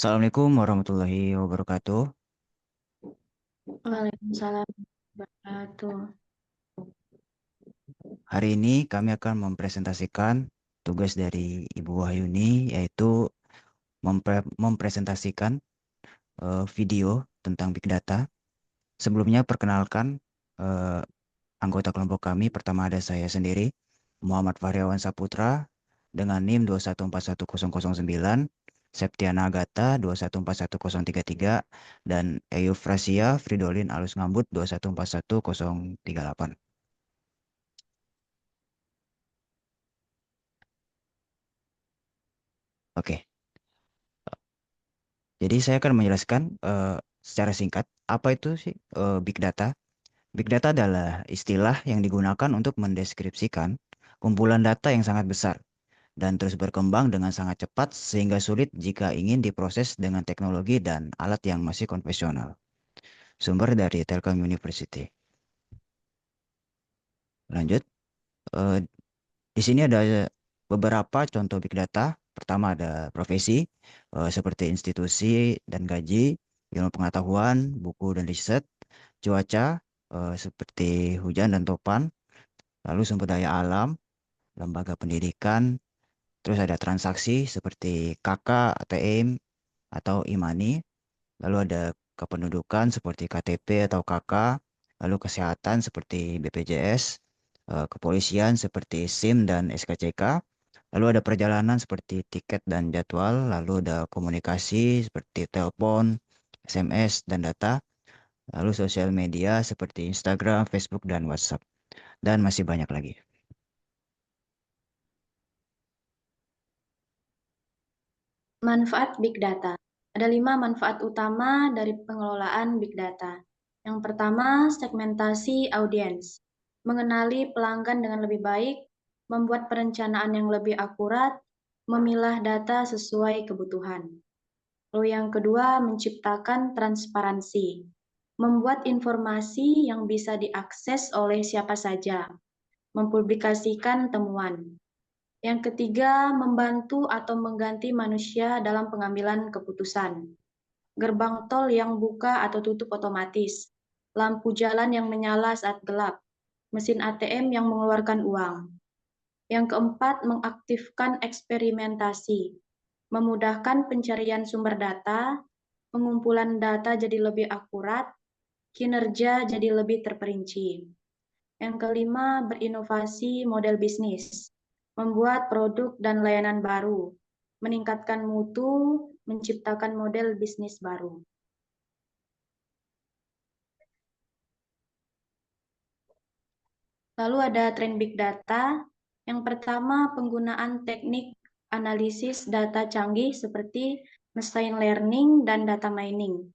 Assalamualaikum warahmatullahi wabarakatuh. Waalaikumsalam warahmatullahi wabarakatuh. Hari ini kami akan mempresentasikan tugas dari Ibu Wahyuni, yaitu mempresentasikan video tentang Big Data. Sebelumnya perkenalkan eh, anggota kelompok kami. Pertama ada saya sendiri, Muhammad Fahriawan Saputra, dengan NIM 2141009, Septiana Agatha 2141033, dan Eyuf Rasia Fridolin Alus Ngambut 2141038. Oke, jadi saya akan menjelaskan secara singkat apa itu sih Big Data. Big Data adalah istilah yang digunakan untuk mendeskripsikan kumpulan data yang sangat besar dan terus berkembang dengan sangat cepat sehingga sulit jika ingin diproses dengan teknologi dan alat yang masih konvensional. Sumber dari Telkom University. Lanjut, eh, di sini ada beberapa contoh Big Data. Pertama ada profesi, seperti institusi dan gaji, ilmu pengetahuan, buku dan riset, cuaca, seperti hujan dan topan, lalu sumber daya alam, lembaga pendidikan, terus ada transaksi seperti KK, ATM, atau e-money, lalu ada kependudukan seperti KTP atau KK, lalu kesehatan seperti BPJS, kepolisian seperti SIM dan SKCK, lalu ada perjalanan seperti tiket dan jadwal, lalu ada komunikasi seperti telepon, SMS, dan data, lalu sosial media seperti Instagram, Facebook, dan WhatsApp, dan masih banyak lagi. Manfaat Big Data. Ada 5 manfaat utama dari pengelolaan Big Data. Yang pertama, segmentasi audiens. Mengenali pelanggan dengan lebih baik, membuat perencanaan yang lebih akurat, memilah data sesuai kebutuhan. Lalu yang kedua, menciptakan transparansi. Membuat informasi yang bisa diakses oleh siapa saja. Mempublikasikan temuan. Yang ketiga, membantu atau mengganti manusia dalam pengambilan keputusan. Gerbang tol yang buka atau tutup otomatis. Lampu jalan yang menyala saat gelap. Mesin ATM yang mengeluarkan uang. Yang keempat, mengaktifkan eksperimentasi. Memudahkan pencarian sumber data, pengumpulan data jadi lebih akurat, kinerja jadi lebih terperinci. Yang kelima, berinovasi model bisnis, membuat produk dan layanan baru, meningkatkan mutu, menciptakan model bisnis baru. Lalu ada tren big data. Yang pertama, penggunaan teknik analisis data canggih seperti machine learning dan data mining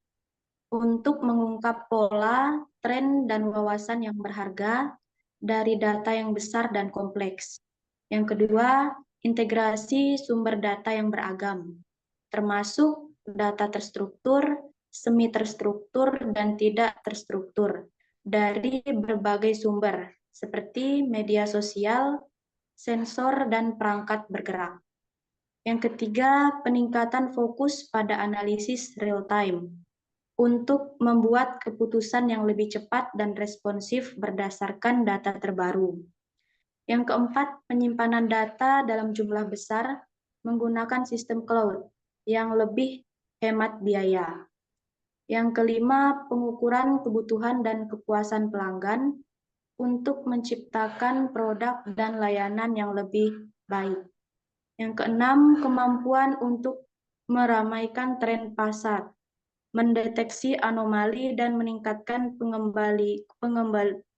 untuk mengungkap pola, tren, dan wawasan yang berharga dari data yang besar dan kompleks. Yang kedua, integrasi sumber data yang beragam, termasuk data terstruktur, semi terstruktur, dan tidak terstruktur dari berbagai sumber seperti media sosial, sensor, dan perangkat bergerak. Yang ketiga, peningkatan fokus pada analisis real-time untuk membuat keputusan yang lebih cepat dan responsif berdasarkan data terbaru. Yang keempat, penyimpanan data dalam jumlah besar menggunakan sistem cloud yang lebih hemat biaya. Yang kelima, pengukuran kebutuhan dan kepuasan pelanggan untuk menciptakan produk dan layanan yang lebih baik. Yang keenam, kemampuan untuk meramaikan tren pasar, mendeteksi anomali dan meningkatkan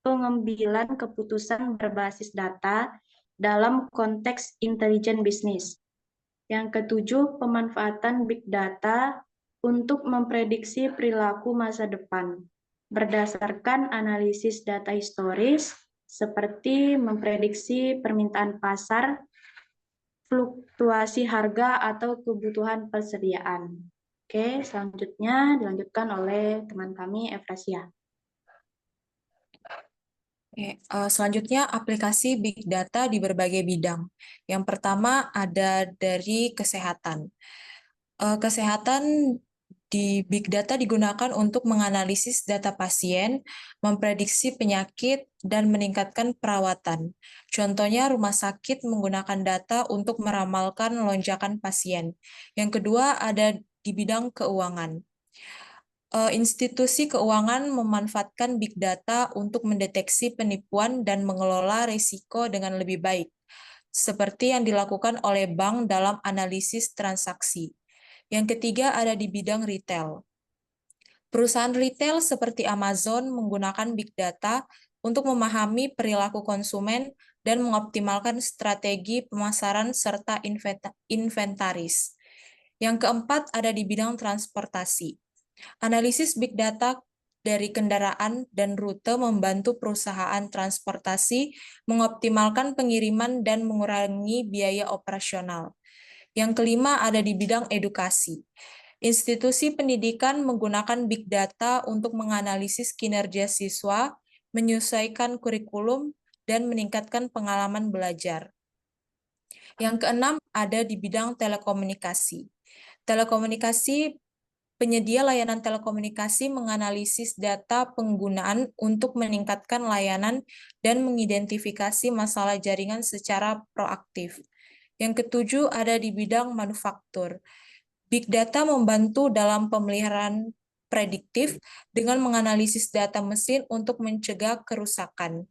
pengambilan keputusan berbasis data dalam konteks intelijen bisnis. Yang ketujuh, pemanfaatan big data untuk memprediksi perilaku masa depan berdasarkan analisis data historis seperti memprediksi permintaan pasar, fluktuasi harga, atau kebutuhan persediaan. Oke, selanjutnya dilanjutkan oleh teman kami, Efrasia. Oke, selanjutnya aplikasi Big Data di berbagai bidang. Yang pertama ada dari kesehatan. Kesehatan di Big Data digunakan untuk menganalisis data pasien, memprediksi penyakit, dan meningkatkan perawatan. Contohnya, rumah sakit menggunakan data untuk meramalkan lonjakan pasien. Yang kedua, ada di bidang keuangan. Institusi keuangan memanfaatkan big data untuk mendeteksi penipuan dan mengelola risiko dengan lebih baik, seperti yang dilakukan oleh bank dalam analisis transaksi. Yang ketiga ada di bidang retail. Perusahaan retail seperti Amazon menggunakan big data untuk memahami perilaku konsumen dan mengoptimalkan strategi pemasaran serta inventaris. Yang keempat ada di bidang transportasi. Analisis big data dari kendaraan dan rute membantu perusahaan transportasi mengoptimalkan pengiriman dan mengurangi biaya operasional. Yang kelima ada di bidang edukasi. Institusi pendidikan menggunakan big data untuk menganalisis kinerja siswa, menyesuaikan kurikulum, dan meningkatkan pengalaman belajar. Yang keenam ada di bidang telekomunikasi. Telekomunikasi Penyedia layanan telekomunikasi menganalisis data penggunaan untuk meningkatkan layanan dan mengidentifikasi masalah jaringan secara proaktif. Yang ketujuh ada di bidang manufaktur. Big data membantu dalam pemeliharaan prediktif dengan menganalisis data mesin untuk mencegah kerusakan.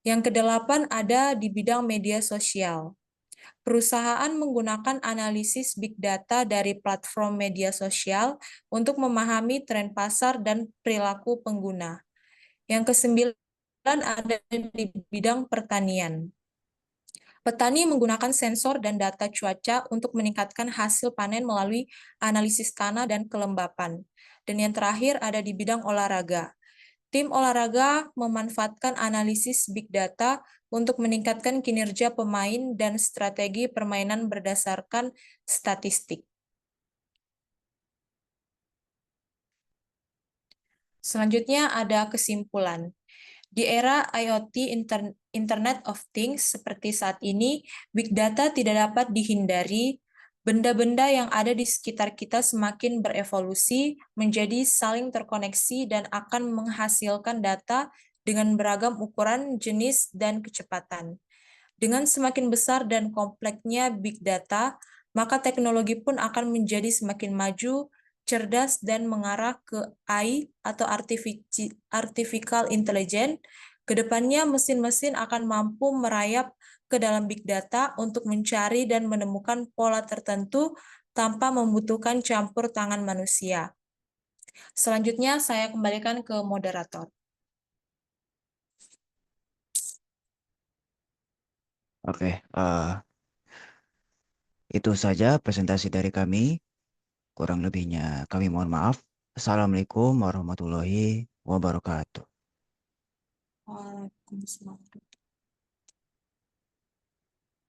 Yang kedelapan ada di bidang media sosial. Perusahaan menggunakan analisis big data dari platform media sosial untuk memahami tren pasar dan perilaku pengguna. Yang kesembilan ada di bidang pertanian. Petani menggunakan sensor dan data cuaca untuk meningkatkan hasil panen melalui analisis tanah dan kelembapan. Dan yang terakhir ada di bidang olahraga. Tim olahraga memanfaatkan analisis big data untuk meningkatkan kinerja pemain dan strategi permainan berdasarkan statistik. Selanjutnya ada kesimpulan. Di era IoT, Internet of Things seperti saat ini, big data tidak dapat dihindari. Benda-benda yang ada di sekitar kita semakin berevolusi menjadi saling terkoneksi dan akan menghasilkan data dengan beragam ukuran, jenis, dan kecepatan. Dengan semakin besar dan kompleksnya big data, maka teknologi pun akan menjadi semakin maju, cerdas, dan mengarah ke AI atau artificial intelligence. Kedepannya mesin-mesin akan mampu merayap ke dalam big data untuk mencari dan menemukan pola tertentu tanpa membutuhkan campur tangan manusia. Selanjutnya saya kembalikan ke moderator. Oke, itu saja presentasi dari kami. Kurang lebihnya kami mohon maaf. Assalamualaikum warahmatullahi wabarakatuh. Waalaikumsalam.